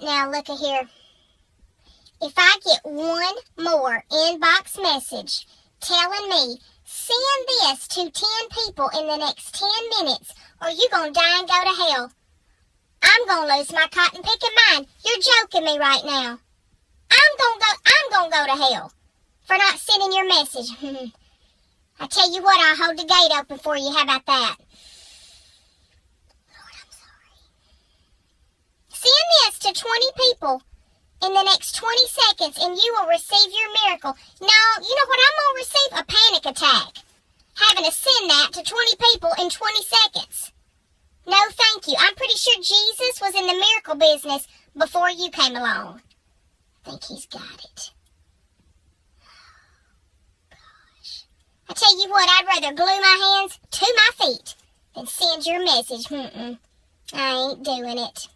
now, look at here. If I get one more inbox message telling me, send this to 10 people in the next 10 minutes or you gonna die and go to hell, I'm gonna lose my cotton picking mind. You're joking me right now. I'm gonna go to hell for not sending your message. I tell you what, I'll hold the gate open for you. How about that? Lord, I'm sorry. Send this to 20 people in the next 20 seconds and you will receive your miracle. No, you know what? I'm going to receive a panic attack having to send that to 20 people in 20 seconds. No, thank you. I'm pretty sure Jesus was in the miracle business before you came along. I think he's got it. Gosh. I tell you what, I'd rather glue my hands to my feet than send your message. I ain't doing it.